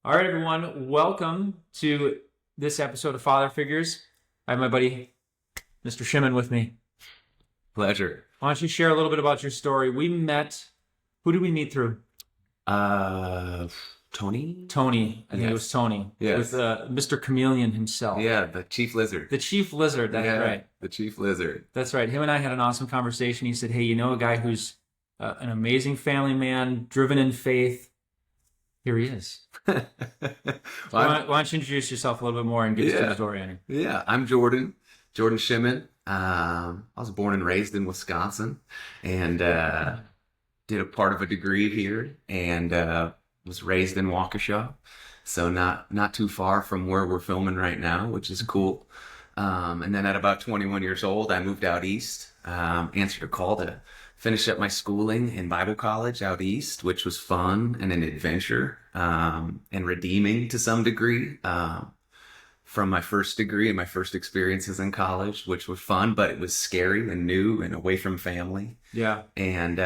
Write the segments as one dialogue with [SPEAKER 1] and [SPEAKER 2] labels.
[SPEAKER 1] All right, everyone. Welcome to this episode of Father Figures. I have my buddy, Mr. Shimon, with me.
[SPEAKER 2] Pleasure.
[SPEAKER 1] Why don't you share a little bit about your story? Who did we meet through?
[SPEAKER 2] Uh, Tony?
[SPEAKER 1] Tony. I think it was
[SPEAKER 2] Yes.
[SPEAKER 1] Tony. With
[SPEAKER 2] Yes.
[SPEAKER 1] Mr. Chameleon himself.
[SPEAKER 2] Yeah, the Chief Lizard.
[SPEAKER 1] The Chief Lizard, that's
[SPEAKER 2] Yeah,
[SPEAKER 1] right.
[SPEAKER 2] the Chief Lizard.
[SPEAKER 1] That's right. Him and I had an awesome conversation. He said, hey, you know a guy who's an amazing family man, driven in faith? Here he is.
[SPEAKER 2] Well,
[SPEAKER 1] Why don't you introduce yourself a little bit more and give us your story, Andrew?
[SPEAKER 2] I'm Jordan Shimon. I was born and raised in Wisconsin and did a part of a degree here and was raised in Waukesha. So not too far from where we're filming right now, which is cool. And then at about 21 years old, I moved out east, answered a call to finish up my schooling in Bible college out east, which was fun and an adventure, and redeeming to some degree, from my first degree and my first experiences in college, which was fun, but it was scary and new and away from family.
[SPEAKER 1] Yeah.
[SPEAKER 2] And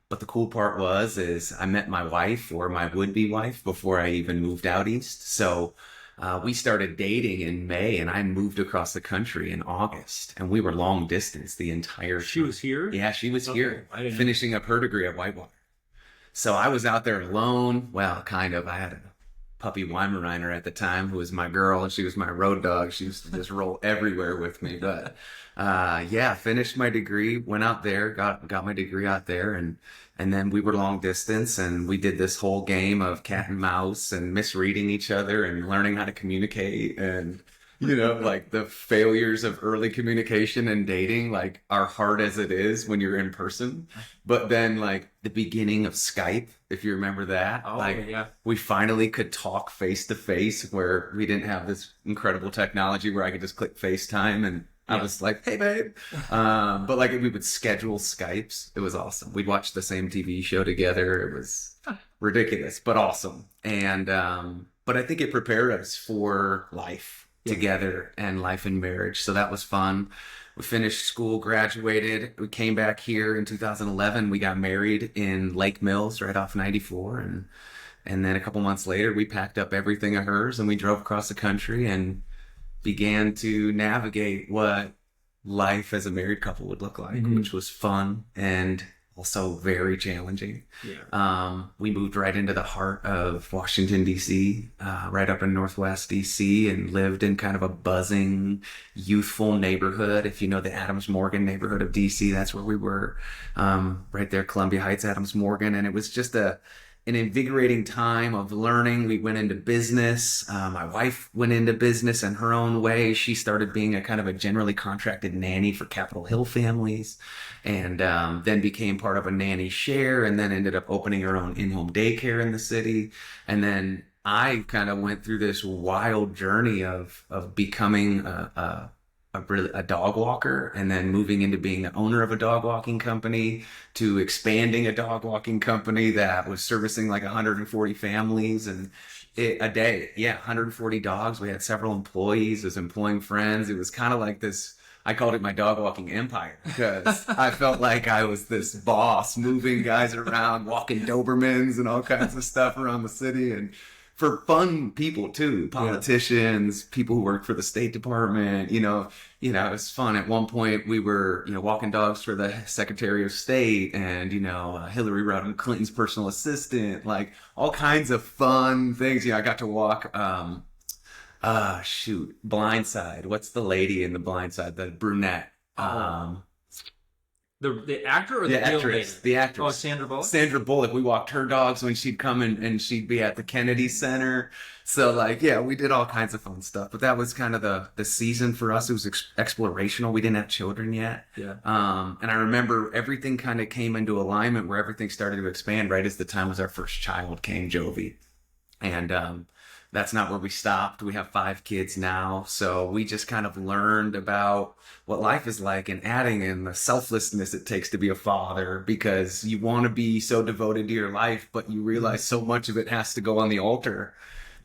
[SPEAKER 2] but the cool part is I met my wife or my would-be wife before I even moved out east. So we started dating in May, and I moved across the country in August, and we were long distance the entire time.
[SPEAKER 1] She was here?
[SPEAKER 2] Yeah, she was
[SPEAKER 1] Okay,
[SPEAKER 2] here,
[SPEAKER 1] I didn't know.
[SPEAKER 2] finishing up her degree at Whitewater. So I was out there alone. Well, kind of. I had a puppy Weimaraner at the time who was my girl, and she was my road dog. She used to just roll everywhere with me. But yeah, finished my degree, went out there, got my degree out there, and then we were long distance, and we did this whole game of cat and mouse and misreading each other and learning how to communicate and like the failures of early communication and dating, like are hard as it is when you're in person. But then like the beginning of Skype, if you remember that,
[SPEAKER 1] Oh,
[SPEAKER 2] like
[SPEAKER 1] yeah.
[SPEAKER 2] we finally could talk face to face where we didn't have this incredible technology where I could just click FaceTime and I
[SPEAKER 1] Yeah.
[SPEAKER 2] was like, hey babe. But like we would schedule Skypes. It was awesome. We'd watch the same TV show together. It was ridiculous, but awesome. And but I think it prepared us for life together and life in marriage. So that was fun. We finished school, graduated. We came back here in 2011. We got married in Lake Mills right off 94. And then a couple months later, we packed up everything of hers and we drove across the country and began to navigate what life as a married couple would look like, which was fun and also very challenging.
[SPEAKER 1] Yeah.
[SPEAKER 2] We moved right into the heart of Washington, D.C., right up in Northwest D.C., and lived in kind of a buzzing, youthful neighborhood. If you know the Adams Morgan neighborhood of D.C., that's where we were, right there, Columbia Heights, Adams Morgan. And it was just an invigorating time of learning. We went into business. My wife went into business in her own way. She started being a kind of a generally contracted nanny for Capitol Hill families, and then became part of a nanny share, and then ended up opening her own in-home daycare in the city. And then I kind of went through this wild journey of becoming a dog walker, and then moving into being the owner of a dog walking company, to expanding a dog walking company that was servicing like 140 families and a day. Yeah, 140 dogs. We had several employees, was employing friends. It was kind of like this. I called it my dog walking empire because I felt like I was this boss moving guys around, walking Dobermans and all kinds of stuff around the city. And for fun people too, politicians, people who work for the State Department, it was fun. At one point we were, walking dogs for the Secretary of State and, Hillary Rodham Clinton's personal assistant, like all kinds of fun things. I got to walk, Blindside. What's the lady in the Blindside? The brunette.
[SPEAKER 1] The actor or
[SPEAKER 2] The
[SPEAKER 1] the real
[SPEAKER 2] actress.
[SPEAKER 1] lady?
[SPEAKER 2] The actress.
[SPEAKER 1] Oh, Sandra Bullock?
[SPEAKER 2] Sandra Bullock. We walked her dogs when she'd come in, and she'd be at the Kennedy Center. So we did all kinds of fun stuff. But that was kind of the season for us. It was explorational. We didn't have children yet.
[SPEAKER 1] Yeah.
[SPEAKER 2] And I remember everything kind of came into alignment where everything started to expand right as the time was our first child came, Jovi. And that's not where we stopped. We have 5 kids now. So we just kind of learned about what life is like, and adding in the selflessness it takes to be a father, because you want to be so devoted to your life, but you realize so much of it has to go on the altar.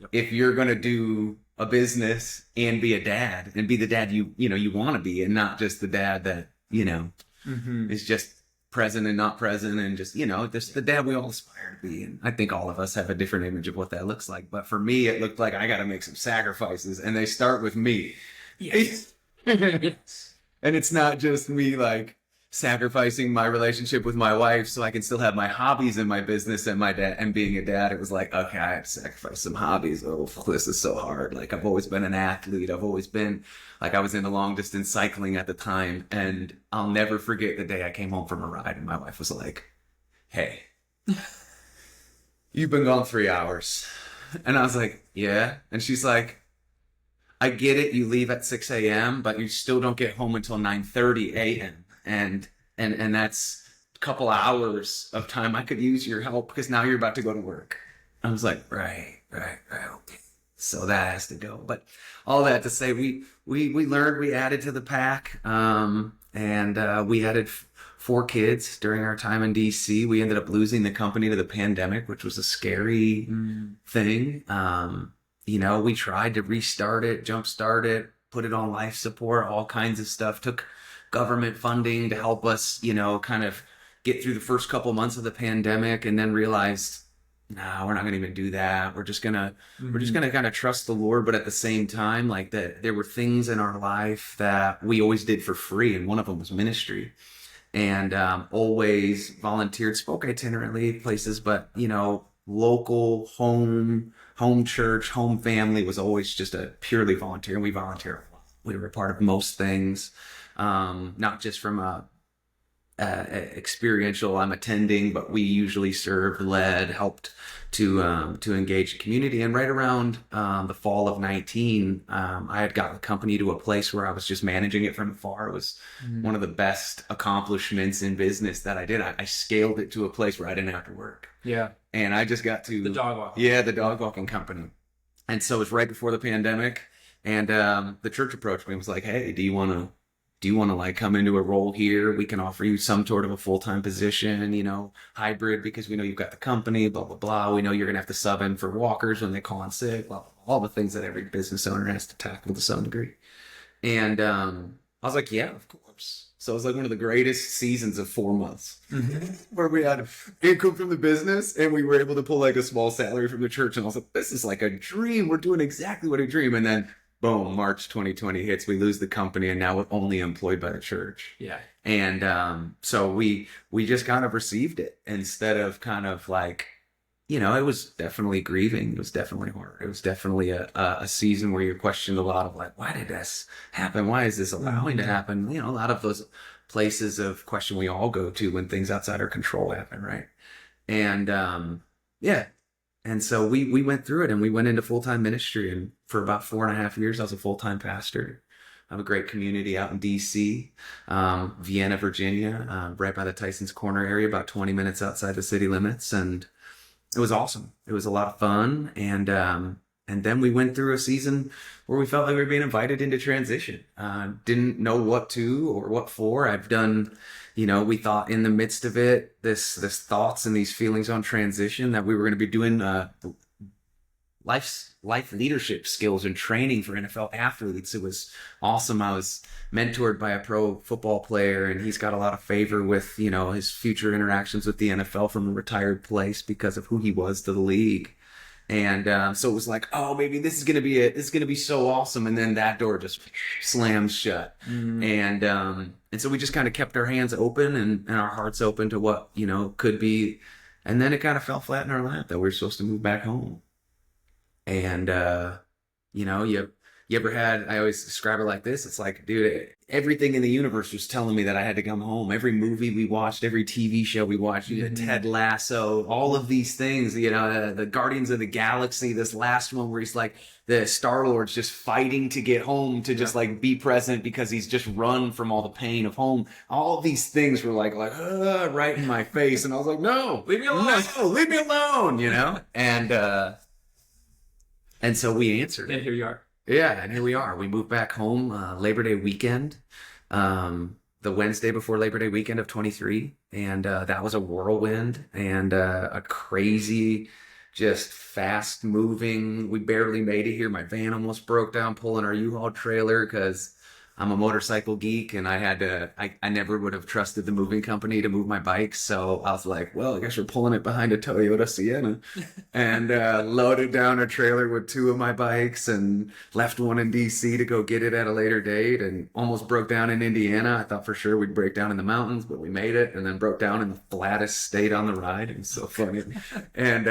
[SPEAKER 1] Yep.
[SPEAKER 2] If you're going to do a business and be a dad and be the dad you want to be, and not just the dad that, is just present and not present, and just, this the dad we all aspire to be. And I think all of us have a different image of what that looks like. But for me, it looked like I got to make some sacrifices, and they start with me.
[SPEAKER 1] Yes.
[SPEAKER 2] And it's not just me like sacrificing my relationship with my wife so I can still have my hobbies in my business and my dad and being a dad. It was like, okay, I have to sacrifice some hobbies. Oh, this is so hard. Like, I've always been an athlete. I've always been like, I was into long distance cycling at the time. And I'll never forget the day I came home from a ride and my wife was like, hey, you've been gone 3 hours. And I was like, yeah. And she's like, I get it. You leave at 6 a.m., but you still don't get home until 9:30 a.m. And that's a couple hours of time I could use your help because now you're about to go to work. I was like, right. Okay. So that has to go. But all that to say, we learned, we added to the pack, and we added 4 kids during our time in DC. We ended up losing the company to the pandemic, which was a scary thing. We tried to restart it, jumpstart it, put it on life support, all kinds of stuff. Took government funding to help us, kind of get through the first couple months of the pandemic, and then realized, no, we're not going to even do that. We're just gonna kind of trust the Lord. But at the same time, like that, there were things in our life that we always did for free, and one of them was ministry. And always volunteered, spoke itinerantly places, but local home church, home family was always just a purely volunteer. And we volunteer a lot. We were a part of most things, not just from a experiential I'm attending, but we usually served, led, helped to engage the community. And right around the fall of 19, I had gotten the company to a place where I was just managing it from afar. It was one of the best accomplishments in business that I did. I scaled it to a place where I didn't have to work.
[SPEAKER 1] Yeah.
[SPEAKER 2] And I just got to
[SPEAKER 1] the dog walking.
[SPEAKER 2] Yeah, the dog walking company. And so it was right before the pandemic, and the church approached me and was like, hey, do you want to like come into a role here? We can offer you some sort of a full-time position, hybrid, because we know you've got the company, blah, blah, blah. We know you're going to have to sub in for walkers when they call in sick, blah, blah, blah, all the things that every business owner has to tackle to some degree. And I was like, yeah, of course. So it was like one of the greatest seasons of 4 months where we had income from the business and we were able to pull like a small salary from the church. And I was like, this is like a dream. We're doing exactly what I dream. And then boom, March 2020 hits, we lose the company, and now we're only employed by the church.
[SPEAKER 1] Yeah.
[SPEAKER 2] And so we just kind of received it instead of kind of like, it was definitely grieving. It was definitely hard. It was definitely a season where you're questioned a lot of like, why did this happen? Why is this allowing to happen? A lot of those places of question we all go to when things outside our control happen, right? And yeah. And so we went through it, and we went into full-time ministry. And for about 4.5 years, I was a full-time pastor. I have a great community out in DC, Vienna, Virginia, right by the Tyson's Corner area, about 20 minutes outside the city limits. And it was awesome. It was a lot of fun. And then we went through a season where we felt like we were being invited into transition. Didn't know what to or what for. I've done, we thought in the midst of it, this thoughts and these feelings on transition that we were going to be doing life leadership skills and training for NFL athletes. It was awesome. I was mentored by a pro football player, and he's got a lot of favor with, his future interactions with the NFL from a retired place because of who he was to the league. And so it was like, oh, maybe this is going to be so awesome. And then that door just slams shut. And so we just kind of kept our hands open and our hearts open to what, could be. And then it kind of fell flat in our lap that we were supposed to move back home. And, you ever had, I always describe it like this. It's like, dude, everything in the universe was telling me that I had to come home. Every movie we watched, every TV show we watched, Ted Lasso, all of these things, the Guardians of the Galaxy, this last one where he's like, the Star-Lord's just fighting to get home to just like be present because he's just run from all the pain of home. All of these things were like right in my face. And I was like, no, leave me alone. No, leave me alone, And so we answered.
[SPEAKER 1] And here you are.
[SPEAKER 2] Yeah, and here we are. We moved back home Labor Day weekend, the Wednesday before Labor Day weekend of 23. And that was a whirlwind and a crazy, just fast moving. We barely made it here. My van almost broke down pulling our U-Haul trailer because I'm a motorcycle geek, and I never would have trusted the moving company to move my bikes. So I was like, well, I guess we're pulling it behind a Toyota Sienna, and loaded down a trailer with two of my bikes and left one in DC to go get it at a later date, and almost broke down in Indiana. I thought for sure we'd break down in the mountains, but we made it, and then broke down in the flattest state on the ride. It was so funny. And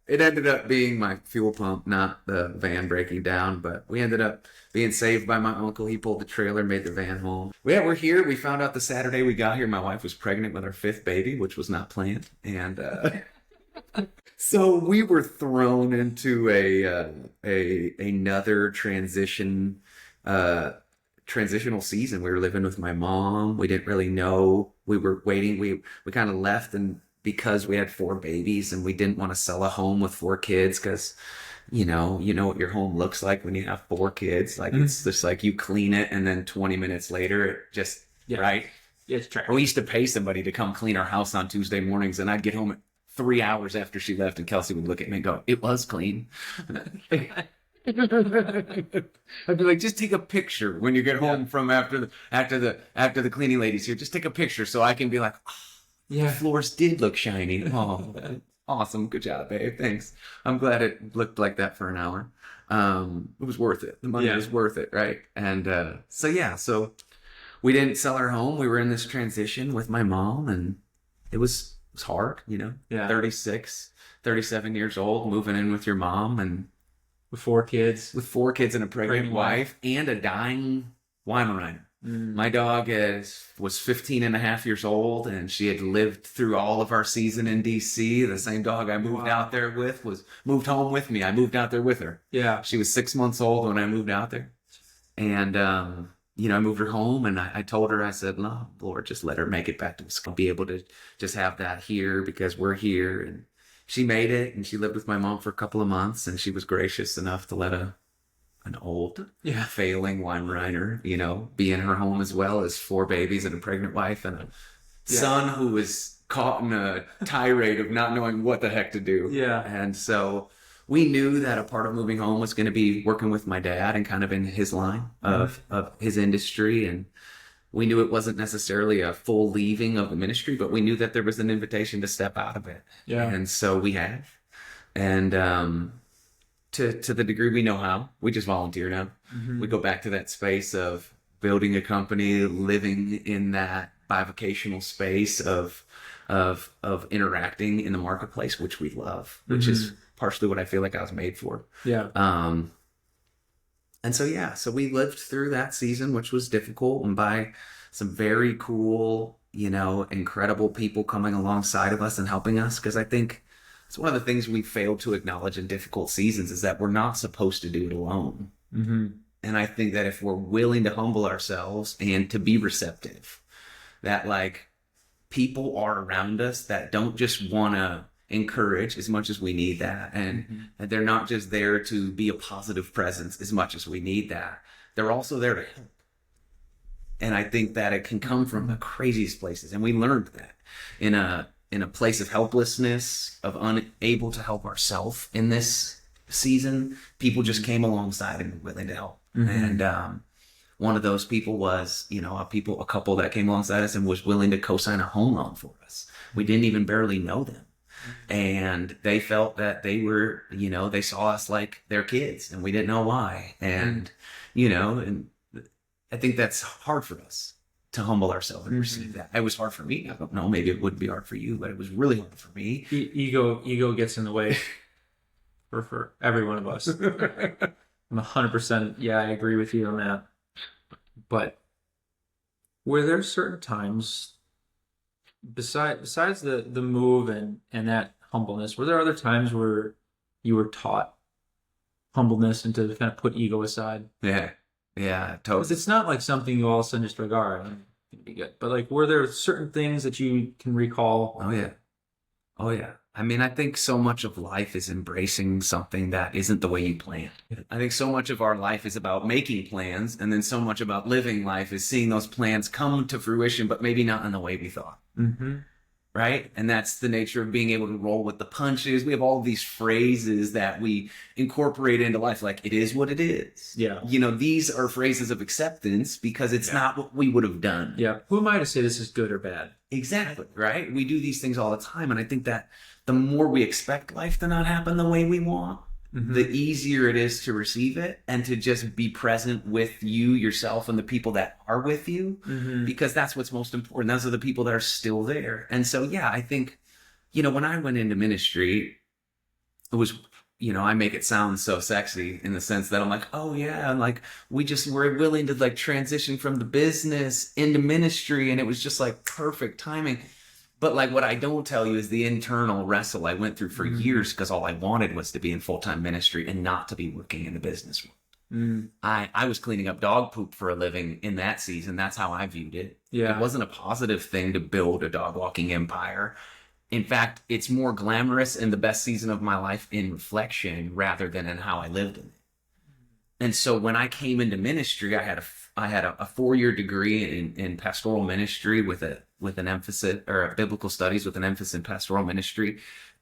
[SPEAKER 2] it ended up being my fuel pump, not the van breaking down, but we ended up being saved by my uncle. He pulled the trailer, made the van home. Yeah, we're here. We found out the Saturday we got here, my wife was pregnant with our fifth baby, which was not planned. And so we were thrown into another transitional season. We were living with my mom. We didn't really know. We were waiting. We kind of left, and because we had four babies and we didn't want to sell a home with four kids, because you know what your home looks like when you have four kids. Like it's just like you clean it and then 20 minutes later it just right.
[SPEAKER 1] It's trash.
[SPEAKER 2] We used to pay somebody to come clean our house on Tuesday mornings, and I'd get home at 3 hours after she left, and Kelsey would look at me and go, "It was clean." I'd be like, "Just take a picture when you get home from after the cleaning ladies here. Just take a picture so I can be like, oh, the floors did look shiny. Oh, awesome. Good job, babe. Thanks. I'm glad it looked like that for an hour. It was worth it. The money was worth it, right?" And so we didn't sell our home. We were in this transition with my mom, and it was hard, 36, 37 years old, moving in with your mom, and
[SPEAKER 1] with four kids
[SPEAKER 2] and a pregnant wife and a dying Weimaraner. My dog was 15 and a half years old, and she had lived through all of our season in DC. The same dog I moved out there with moved home with me. I moved out there with her.
[SPEAKER 1] Yeah.
[SPEAKER 2] She was 6 months old when I moved out there. And, I moved her home, and I told her, I said, "No, Lord, just let her make it back to school. Be able to just have that here because we're here." And she made it, and she lived with my mom for a couple of months, and she was gracious enough to let an old, failing Weimaraner, be in her home, as well as four babies and a pregnant wife and a son who was caught in a tirade of not knowing what the heck to do.
[SPEAKER 1] Yeah.
[SPEAKER 2] And so we knew that a part of moving home was going to be working with my dad and kind of in his line of his industry. And we knew it wasn't necessarily a full leaving of the ministry, but we knew that there was an invitation to step out of it.
[SPEAKER 1] Yeah.
[SPEAKER 2] And so we have. And to the degree we know how, we just volunteer now. We go back to that space of building a company, living in that bivocational space of interacting in the marketplace, which we love, which is partially what I feel like I was made for.
[SPEAKER 1] Yeah.
[SPEAKER 2] And so we lived through that season, which was difficult, and by some very cool, incredible people coming alongside of us and helping us. Because I think it's one of the things we fail to acknowledge in difficult seasons is that we're not supposed to do it alone. And I think that if we're willing to humble ourselves and to be receptive, that people are around us that don't just want to encourage as much as we need that. And they're not just there to be a positive presence as much as we need that. They're also there to help. And I think that it can come from the craziest places. And we learned that in a place of helplessness, of unable to help ourselves in this season, people just came alongside and were willing to help. And one of those people was, a couple that came alongside us and was willing to co-sign a home loan for us. We didn't even barely know them. And they felt that they were, they saw us like their kids, and we didn't know why. And, and I think that's hard for us to humble ourselves and receive that. It was hard for me. I don't know, maybe it wouldn't be hard for you, but it was really hard for me.
[SPEAKER 1] Ego gets in the way for every one of us. I'm 100%. Yeah, I agree with you on that. But were there certain times, besides the move and that humbleness, were there other times where you were taught humbleness and to kind of put ego aside?
[SPEAKER 2] Yeah, totally.
[SPEAKER 1] Because it's not like something you all of a sudden just like, all right, I'm gonna be good. But were there certain things that you can recall?
[SPEAKER 2] Oh yeah. I mean, I think so much of life is embracing something that isn't the way you planned. I think so much of our life is about making plans, and then so much about living life is seeing those plans come to fruition, but maybe not in the way we thought. right? And that's the nature of being able to roll with the punches. We have all these phrases that we incorporate into life, like it is what it is.
[SPEAKER 1] Yeah.
[SPEAKER 2] These are phrases of acceptance because it's not what we would have done.
[SPEAKER 1] Yeah. Who am I to say this is good or bad?
[SPEAKER 2] Exactly, right? We do these things all the time. And I think that the more we expect life to not happen the way we want, the easier it is to receive it and to just be present with you, yourself, and the people that are with you, because that's what's most important. Those are the people that are still there. And so, yeah, I think, when I went into ministry, it was, I make it sound so sexy in the sense that I'm like, oh yeah, and like we're willing to like transition from the business into ministry, and it was just like perfect timing. But like what I don't tell you is the internal wrestle I went through for years, because all I wanted was to be in full-time ministry and not to be working in the business world. I was cleaning up dog poop for a living in that season. That's how I viewed it.
[SPEAKER 1] Yeah.
[SPEAKER 2] It wasn't a positive thing to build a dog walking empire. In fact, it's more glamorous in the best season of my life in reflection rather than in how I lived in it. And so when I came into ministry, I had a 4-year degree in pastoral ministry with an emphasis, or biblical studies with an emphasis in pastoral ministry.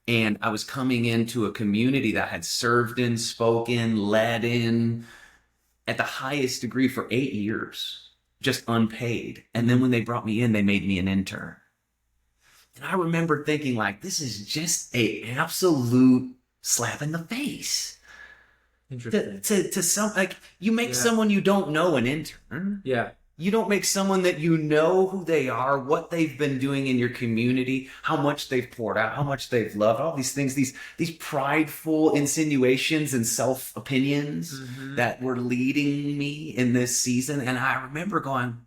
[SPEAKER 2] And I was coming into a community that had served in, spoken, led in at the highest degree for 8 years, just unpaid. And then when they brought me in, they made me an intern. And I remember thinking like, this is just an absolute slap in the face.
[SPEAKER 1] Interesting.
[SPEAKER 2] To some, like, you make someone you don't know an intern.
[SPEAKER 1] Yeah.
[SPEAKER 2] You don't make someone that you know who they are, what they've been doing in your community, how much they've poured out, how much they've loved, all these things, these prideful insinuations and self-opinions that were leading me in this season. And I remember going,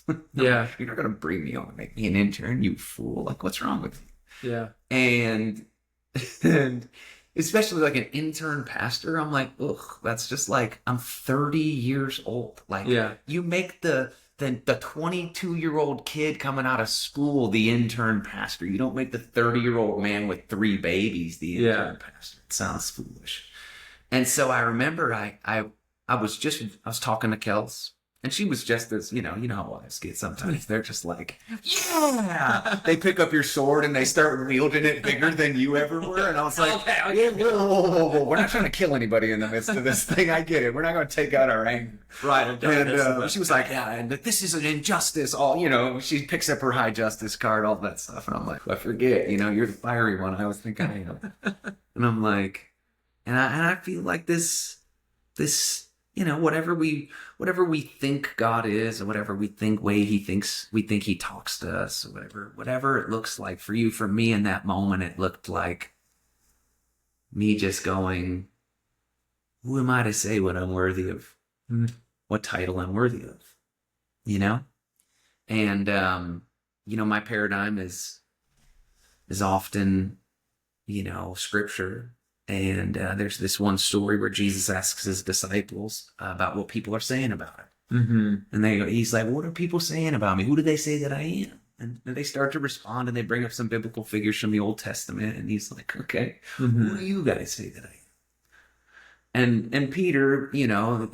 [SPEAKER 2] no,
[SPEAKER 1] Yeah.
[SPEAKER 2] you're not going to bring me on and make me an intern, you fool. Like, what's wrong with you?
[SPEAKER 1] Yeah.
[SPEAKER 2] And especially like an intern pastor, I'm like, ugh, that's just like, I'm 30 years old. Like, you make the 22-year-old kid coming out of school the intern pastor. You don't make the 30-year-old man with 3 babies the intern pastor. It sounds foolish. And so I remember I was talking to Kels. And she was just as, you know how wives get sometimes. They're just like, yeah! They pick up your sword and they start wielding it bigger than you ever were. And I was like, whoa, we're not trying to kill anybody in the midst of this thing. I get it. We're not going to take out our anger.
[SPEAKER 1] Right.
[SPEAKER 2] And she was like, yeah, and this is an injustice. She picks up her high justice card, all that stuff. And I'm like, I forget, you're the fiery one I was thinking I am. And I'm like, and I feel like this, whatever we think God is, or whatever we think we think he talks to us, or whatever it looks like for you, for me in that moment, it looked like me just going, who am I to say what I'm worthy of? What title I'm worthy of? And, my paradigm is often, scripture. And there's this one story where Jesus asks his disciples about what people are saying about him. And he's like, what are people saying about me? Who do they say that I am? And they start to respond, and they bring up some biblical figures from the Old Testament. And he's like, okay, who do you guys say that I am? And Peter,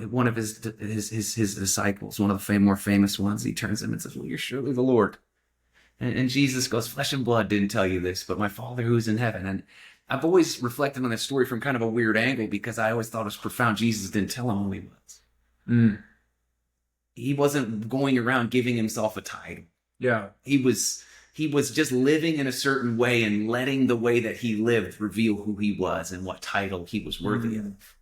[SPEAKER 2] one of his disciples, one of the more famous ones, he turns to him and says, well, you're surely the Lord. And Jesus goes, flesh and blood didn't tell you this, but my Father who's in heaven. And I've always reflected on this story from kind of a weird angle, because I always thought it was profound. Jesus didn't tell him who he was. He wasn't going around giving himself a title.
[SPEAKER 1] Yeah.
[SPEAKER 2] He was just living in a certain way and letting the way that he lived reveal who he was and what title he was worthy of.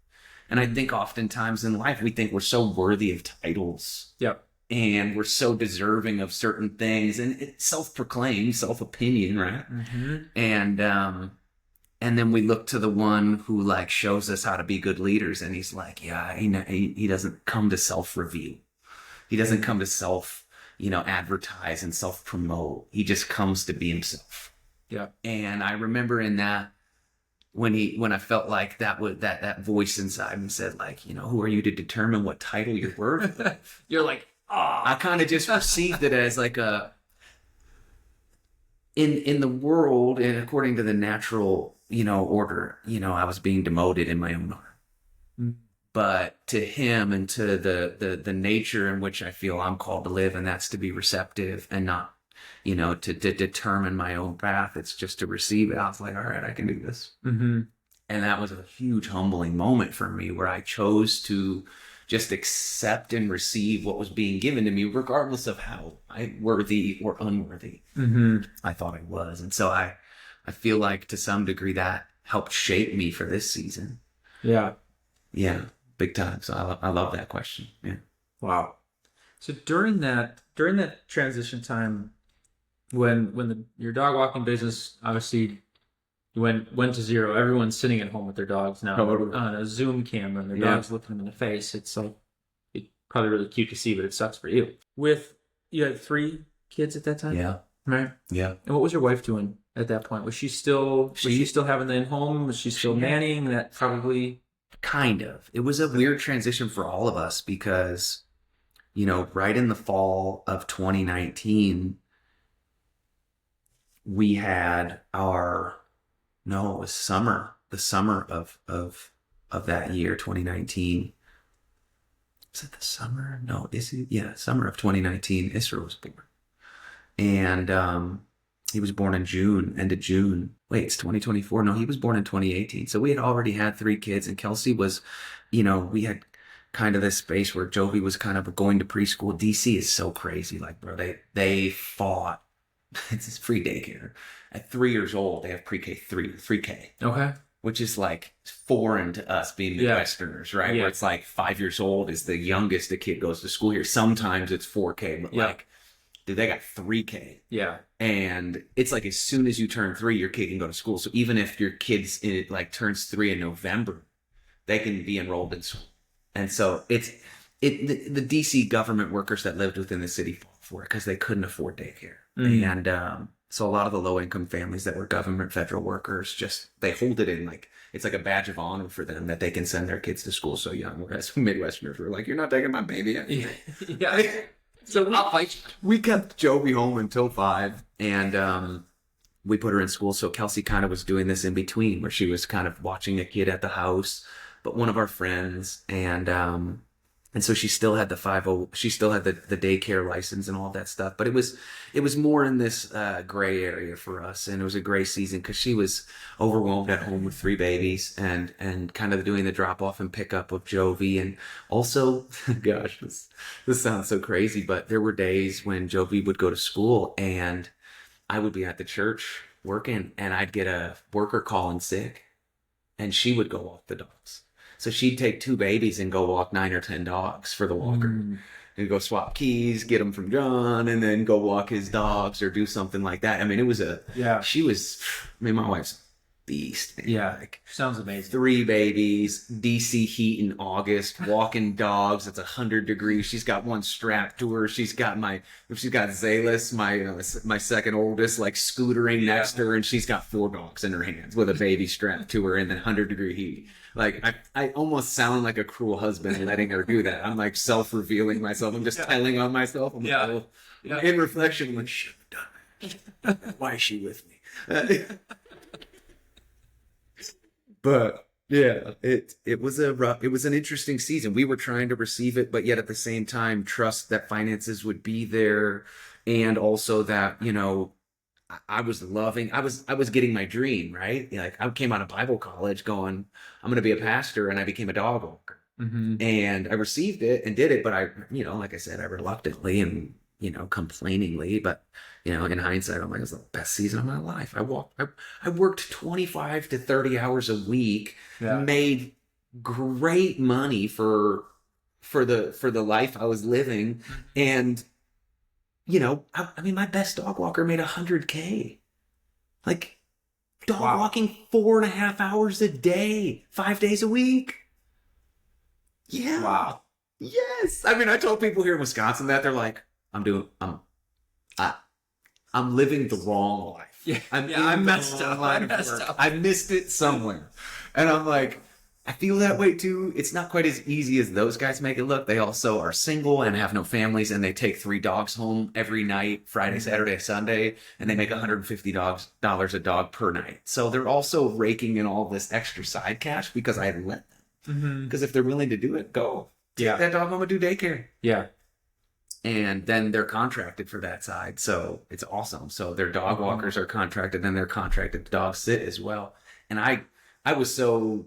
[SPEAKER 2] And I think oftentimes in life, we think we're so worthy of titles.
[SPEAKER 1] Yep.
[SPEAKER 2] And we're so deserving of certain things, and it's self-proclaimed, self-opinion, right? And then we look to the one who like shows us how to be good leaders, and he's like, yeah, he doesn't come to self-reveal. He doesn't come to self, advertise and self-promote. He just comes to be himself.
[SPEAKER 1] Yeah.
[SPEAKER 2] And I remember in that, when I felt like that voice inside me said, like, who are you to determine what title you're worth?
[SPEAKER 1] You're like,
[SPEAKER 2] I kind of just perceived it as like in the world, and according to the natural, order, I was being demoted in my own heart. But to him and to the nature in which I feel I'm called to live, and that's to be receptive and not to determine my own path. It's just to receive it. I was like, all right, I can do this.
[SPEAKER 1] Mm-hmm.
[SPEAKER 2] And that was a huge humbling moment for me where I chose to just accept and receive what was being given to me, regardless of how worthy or unworthy I thought I was. And so I feel like to some degree that helped shape me for this season.
[SPEAKER 1] Yeah.
[SPEAKER 2] Yeah, big time. So I love that question. Yeah.
[SPEAKER 1] Wow. So during that transition time, when your dog walking business obviously went to zero, everyone's sitting at home with their dogs now on a Zoom camera, and their dog's looking them in the face. It's like it's probably really cute to see, but it sucks for you. You had 3 kids at that time,
[SPEAKER 2] Yeah.
[SPEAKER 1] right?
[SPEAKER 2] Yeah.
[SPEAKER 1] And what was your wife doing at that point? Was she still having the in-home? Was she still nannying? That probably
[SPEAKER 2] kind of. It was a weird transition for all of us because, right in the fall of 2019, we had it was the summer of that year, 2019. Was it the summer? No, summer of 2019, Isra was born. And he was born in June, end of June. Wait, it's 2024. No, he was born in 2018. So we had already had 3 kids, and Kelsey was, we had kind of this space where Jovi was kind of going to preschool. DC is so crazy. Like, bro, they fought. It's free daycare. At 3 years old, they have pre-K 3K.
[SPEAKER 1] okay.
[SPEAKER 2] Which is like foreign to us being Midwesterners, right?
[SPEAKER 1] Yeah.
[SPEAKER 2] Where it's like 5 years old is the youngest a kid goes to school here. Sometimes it's 4K, but like, dude, they got 3K.
[SPEAKER 1] Yeah.
[SPEAKER 2] And it's like as soon as you turn 3, your kid can go to school. So even if your kid's turns 3 in November, they can be enrolled in school. And so the DC government workers that lived within the city fought for it because they couldn't afford daycare. And so a lot of the low income families that were government federal workers they hold it in it's like a badge of honor for them that they can send their kids to school so young. Whereas Midwesterners were like, you're not taking my baby out.
[SPEAKER 1] Yeah.
[SPEAKER 2] So we kept Jovi home until 5, and we put her in school. So Kelsey kind of was doing this in between where she was kind of watching a kid at the house, but one of our friends, and so she still had she still had the daycare license and all that stuff. But it was more in this gray area for us. And it was a gray season because she was overwhelmed at home with 3 babies and kind of doing the drop off and pickup of Jovi. And also, gosh, this sounds so crazy, but there were days when Jovi would go to school and I would be at the church working and I'd get a worker calling sick and she would go walk the dogs. So she'd take 2 babies and go walk 9 or 10 dogs for the walker and go swap keys, get them from John, and then go walk his dogs or do something like that. I mean, my wife's a beast, man.
[SPEAKER 1] Yeah. Sounds amazing.
[SPEAKER 2] 3 babies, DC heat in August, walking dogs. It's 100 degrees. She's got one strapped to her. She's got Zalis, my second oldest, scootering next to her, and she's got 4 dogs in her hands with a baby strapped to her in the 100-degree heat. I almost sound like a cruel husband letting her do that. I'm self-revealing myself. I'm just telling on myself. In reflection, I'm like, should have done it. Why is she with me? But yeah, it was an interesting season. We were trying to receive it, but yet at the same time, trust that finances would be there. And also that, I was getting my dream, right? I came out of Bible college going, I'm going to be a pastor, and I became a dog walker. And I received it and did it, but I, like I said, I reluctantly and, complainingly, but, in hindsight, I'm like, it was the best season of my life. I worked 25 to 30 hours a week, made great money for the life I was living. And, my best dog walker made $100K. Walking 4.5 hours a day, 5 days a week. Yeah.
[SPEAKER 1] Wow.
[SPEAKER 2] Yes. I told people here in Wisconsin that they're like, I'm living the wrong life.
[SPEAKER 1] Yeah.
[SPEAKER 2] I messed up. I missed it somewhere. And I'm like, I feel that way too. It's not quite as easy as those guys make it look. They also are single and have no families, and they take 3 dogs home every night, Friday, Saturday, Sunday, and they make $150 a dog per night. So they're also raking in all this extra side cash because I let them. Because if they're willing to do it, go. Take that dog home and do daycare.
[SPEAKER 1] Yeah.
[SPEAKER 2] and then they're contracted for that side. So it's awesome. So their dog walkers are contracted, and they're contracted to dog sit as well. And I was so